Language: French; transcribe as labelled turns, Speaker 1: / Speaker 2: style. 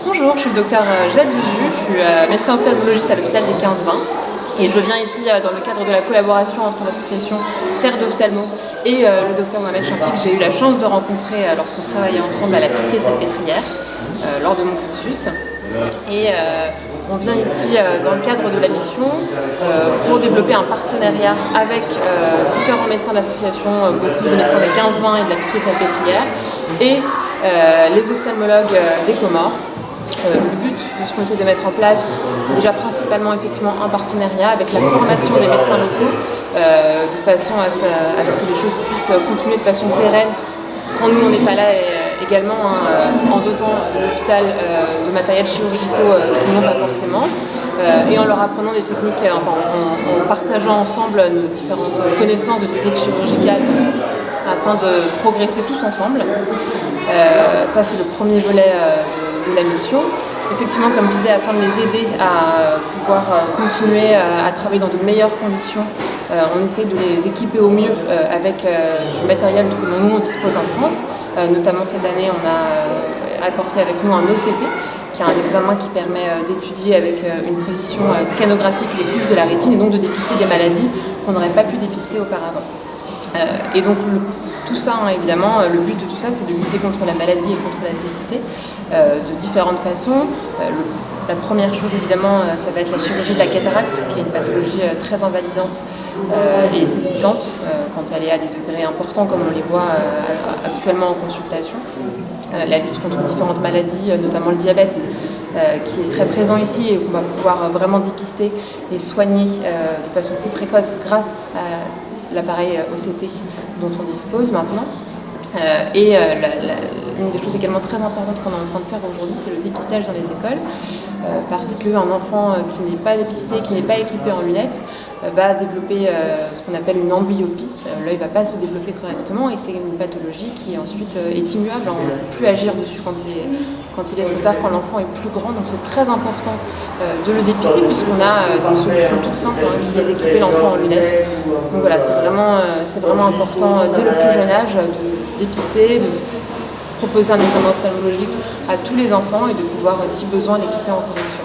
Speaker 1: Bonjour, je suis le docteur Jade Luzu, je suis médecin ophtalmologiste à l'hôpital des 15-20 et je viens ici dans le cadre de la collaboration entre l'association Terre d'Ophtalmo et le docteur Mohamed Chafi que j'ai eu la chance de rencontrer lorsqu'on travaillait ensemble à la Piquet-Salpêtrière lors de mon cursus. Et on vient ici dans le cadre de la mission pour développer un partenariat avec différents médecins d'association, beaucoup de médecins des 15-20 et de la Piquet-Salpêtrière et les ophtalmologues des Comores. Le but de ce qu'on essaie de mettre en place, c'est déjà principalement effectivement un partenariat avec la formation des médecins locaux, de façon à ce que les choses puissent continuer de façon pérenne quand nous on n'est pas là, et également en dotant l'hôpital de matériel chirurgicaux qu'ils n'ont pas forcément, et en leur apprenant des techniques, en partageant ensemble nos différentes connaissances de techniques chirurgicales afin de progresser tous ensemble. Ça c'est le premier volet de la mission. Effectivement, comme je disais, afin de les aider à pouvoir continuer à travailler dans de meilleures conditions, on essaie de les équiper au mieux avec du matériel que nous on dispose en France. Notamment cette année, on a apporté avec nous un OCT, qui est un examen qui permet d'étudier avec une précision scanographique les couches de la rétine et donc de dépister des maladies qu'on n'aurait pas pu dépister auparavant. Et donc tout ça, évidemment, le but de tout ça, c'est de lutter contre la maladie et contre la cécité de différentes façons. La première chose, évidemment, ça va être la chirurgie de la cataracte, qui est une pathologie très invalidante et cécitante quand elle est à des degrés importants, comme on les voit actuellement en consultation. La lutte contre différentes maladies, notamment le diabète, qui est très présent ici et qu'on va pouvoir vraiment dépister et soigner de façon plus précoce grâce à l'appareil OCT dont on dispose maintenant. Une des choses également très importantes qu'on est en train de faire aujourd'hui, c'est le dépistage dans les écoles, parce qu'un enfant qui n'est pas dépisté, qui n'est pas équipé en lunettes, va développer ce qu'on appelle une amblyopie. L'œil ne va pas se développer correctement et c'est une pathologie qui ensuite est immuable. On ne peut plus agir dessus quand il est trop tard, quand l'enfant est plus grand. Donc c'est très important de le dépister puisqu'on a une solution toute simple qui est d'équiper l'enfant en lunettes. Donc voilà, c'est vraiment important dès le plus jeune âge de dépister, de proposer un examen ophtalmologique à tous les enfants et de pouvoir, si besoin, l'équiper en correction.